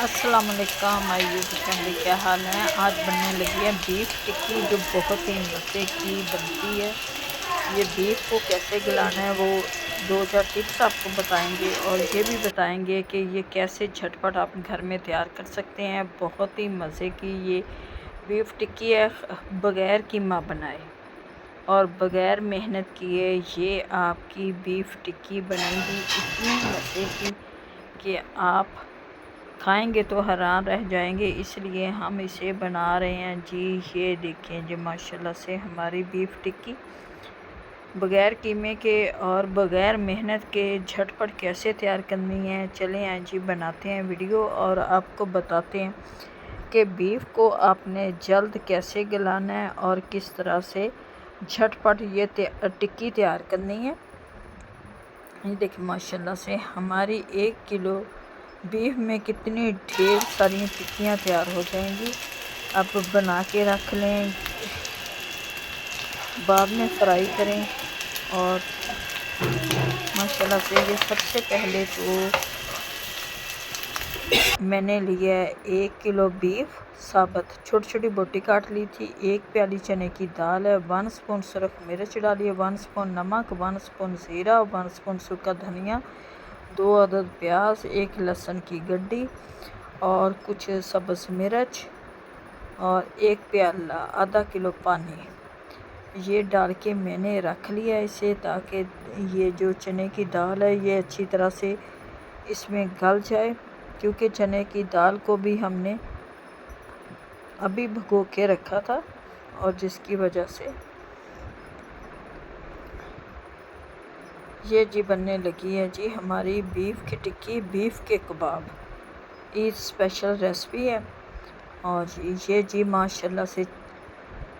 अस्सलाम वालेकुम my YouTube family, क्या हाल है। आज बनने लगी है बीफ टिक्की, जो बहुत ही मज़े की बनती है। ये बीफ को कैसे गलाना है वो 2-4 टिप्स आपको बताएंगे, और ये भी बताएंगे कि ये कैसे झटपट आप घर में तैयार कर सकते हैं। बहुत ही मज़े की ये बीफ टिक्की है, बग़ैर कीमा बनाए और बग़ैर मेहनत किए ये आपकी बीफ टिक्की बनेगी इतनी मज़े की कि आप खाएंगे तो हैरान रह जाएंगे। इसलिए हम इसे बना रहे हैं जी। ये देखें जी, माशाल्लाह से हमारी बीफ टिक्की बग़ैर कीमे के और बग़ैर मेहनत के झटपट कैसे तैयार करनी है। चलें हैं जी, बनाते हैं वीडियो और आपको बताते हैं कि बीफ को आपने जल्द कैसे गलाना है और किस तरह से झटपट ये टिक्की तैयार करनी है। ये देखिए माशाल्लाह से हमारी 1 किलो बीफ में कितनी ढेर सारी टिक्कियाँ तैयार हो जाएंगी। आप बना के रख लें, बाद में फ्राई करें। और माशाल्लाह से ये सबसे पहले तो मैंने लिया है 1 किलो बीफ साबुत, छोटी छोटी बोटी काट ली थी। 1 प्याली चने की दाल है, 1 स्पून सुरख मिर्च डालिए, 1 स्पून नमक, 1 स्पून ज़ीरा, 1 स्पून सूखा धनिया, 2 अदद प्याज, 1 लहसुन की गड्डी और कुछ सब्ज़ मिर्च और 1 प्याला आधा किलो पानी। ये डाल के मैंने रख लिया इसे, ताकि ये जो चने की दाल है ये अच्छी तरह से इसमें गल जाए, क्योंकि चने की दाल को भी हमने अभी भिगो के रखा था, और जिसकी वजह से ये जी बनने लगी है जी हमारी बीफ की टिक्की, बीफ के कबाब। ये स्पेशल रेसिपी है। और ये जी माशाल्लाह से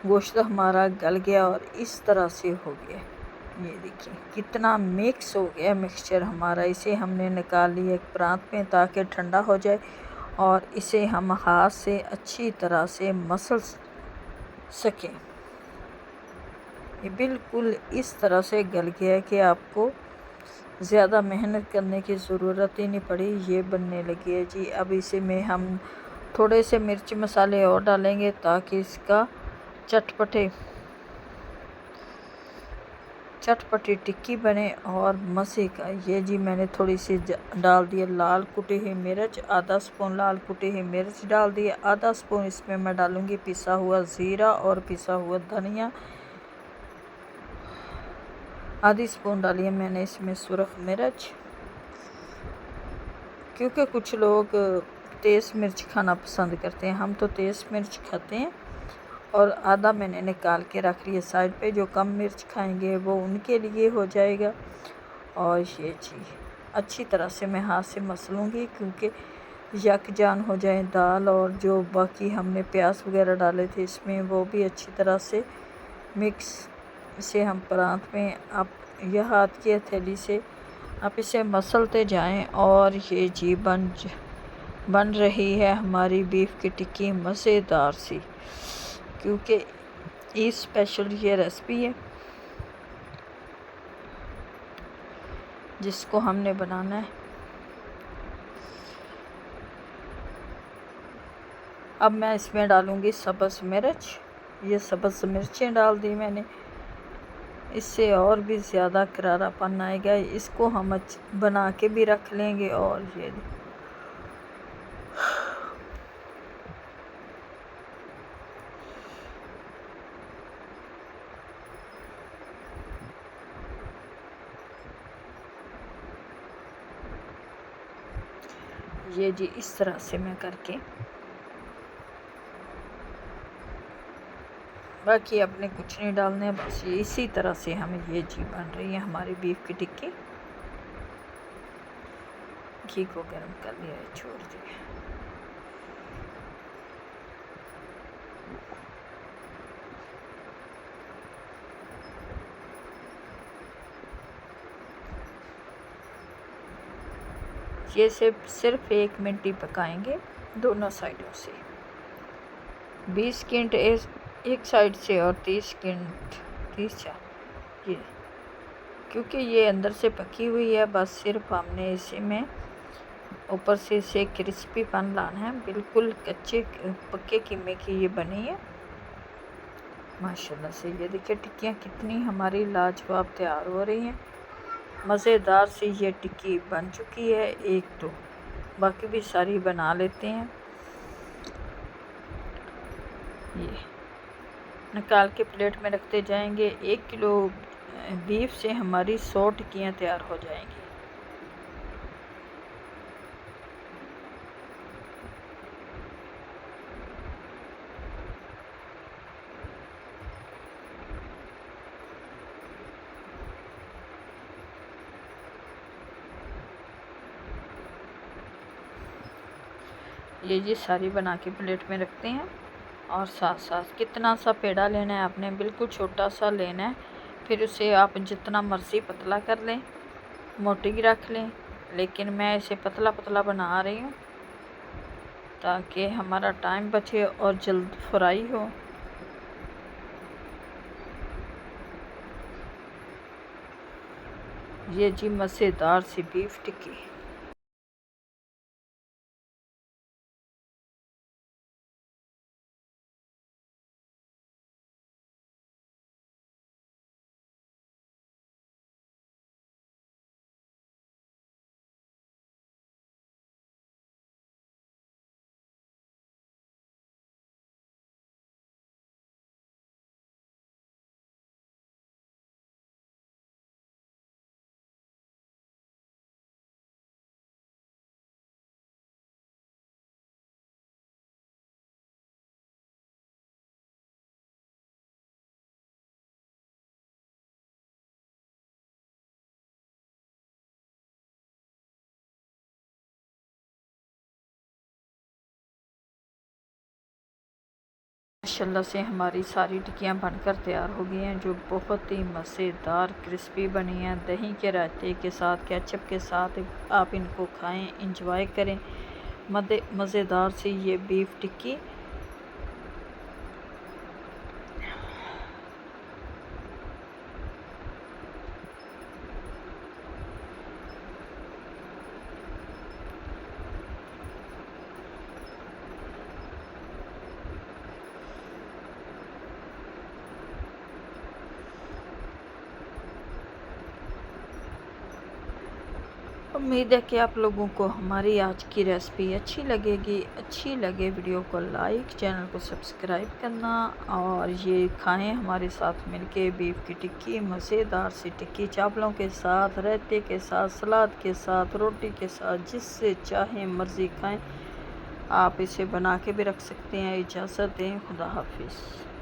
गोश्त हमारा गल गया और इस तरह से हो गया। ये देखिए कितना मिक्स हो गया मिक्सचर हमारा। इसे हमने निकाल लिया एक प्रांत में ताकि ठंडा हो जाए, और इसे हम हाथ से अच्छी तरह से मसल सकें। ये बिल्कुल इस तरह से गल गया कि आपको ज़्यादा मेहनत करने की ज़रूरत ही नहीं पड़ी। ये बनने लगी है जी। अब इसे में हम थोड़े से मिर्च मसाले और डालेंगे ताकि इसका चटपटी टिक्की बने और मज़े का। ये जी मैंने थोड़ी सी डाल दिया लाल कुटी हुई मिर्च, आधा स्पून लाल कुटी हुई मिर्च डाल दिया। आधा स्पून इसमें मैं डालूँगी पिसा हुआ ज़ीरा और पिसा हुआ धनिया। आधी स्पून डाली है मैंने इसमें सुरख मिर्च, क्योंकि कुछ लोग तेज़ मिर्च खाना पसंद करते हैं, हम तो तेज़ मिर्च खाते हैं। और आधा मैंने निकाल के रख लिया साइड पे, जो कम मिर्च खाएंगे वो उनके लिए हो जाएगा। और ये जी अच्छी तरह से मैं हाथ से मसलूँगी, क्योंकि यकजान हो जाए दाल और जो बाकी हमने प्याज वगैरह डाले थे इसमें, वो भी अच्छी तरह से मिक्स। इसे हम परात में आप यह हाथ की हथेली से आप इसे मसलते जाएं। और ये जी बन रही है हमारी बीफ की टिक्की मज़ेदार सी, क्योंकि इस स्पेशल ये रेसिपी है जिसको हमने बनाना है। अब मैं इसमें डालूँगी सब्ज़ मिर्च। ये सब्ज़ मिर्चें डाल दी मैंने, इससे और भी ज़्यादा करारापन आएगा। इसको हम बना के भी रख लेंगे। और ये जी इस तरह से मैं करके, बाकी अपने कुछ नहीं डालने, बस ये इसी तरह से हमें ये जी बन रही है हमारी बीफ की टिक्की। घी को गर्म कर लिया है, छोड़ दिया। ये सिर्फ 1 मिनट ही पकाएंगे दोनों साइडों से। 20 सेकंड एक साइड से और 30 सेकंड 30 ये, क्योंकि ये अंदर से पकी हुई है। बस सिर्फ हमने इसी में ऊपर से इसे क्रिस्पीपन लाना है, बिल्कुल कच्चे पक्के कीमे की ये बनी है माशाल्लाह से। ये देखिए टिक्कियाँ कितनी हमारी लाजवाब तैयार हो रही हैं। मज़ेदार सी ये टिक्की बन चुकी है एक तो, बाकी भी सारी बना लेते हैं। ये निकाल के प्लेट में रखते जाएंगे। 1 किलो बीफ से हमारी 100 टिक्कियाँ तैयार हो जाएंगी। ये जी सारी बना के प्लेट में रखते हैं। और साथ साथ कितना सा पेड़ा लेना है आपने, बिल्कुल छोटा सा लेना है। फिर उसे आप जितना मर्ज़ी पतला कर लें, मोटी रख लें, लेकिन मैं इसे पतला पतला बना रही हूँ ताकि हमारा टाइम बचे और जल्द फ्राई हो। ये जी मज़ेदार सी बीफ टिक्की। माशाल्लाह से हमारी सारी टिक्कियाँ बनकर तैयार हो गई हैं, जो बहुत ही मज़ेदार क्रिस्पी बनी हैं। दही के रायते के साथ, केचप के साथ आप इनको खाएं, इंजॉय करें। मज़ेदार सी ये बीफ टिक्की। उम्मीद है कि आप लोगों को हमारी आज की रेसिपी अच्छी लगेगी। अच्छी लगे वीडियो को लाइक, चैनल को सब्सक्राइब करना और ये खाएं हमारे साथ मिलके बीफ की टिक्की। मज़ेदार सी टिक्की चावलों के साथ, रायते के साथ, सलाद के साथ, रोटी के साथ, जिससे चाहें मर्ज़ी खाएं। आप इसे बना के भी रख सकते हैं। इजाज़त दें, खुदा हाफिज़।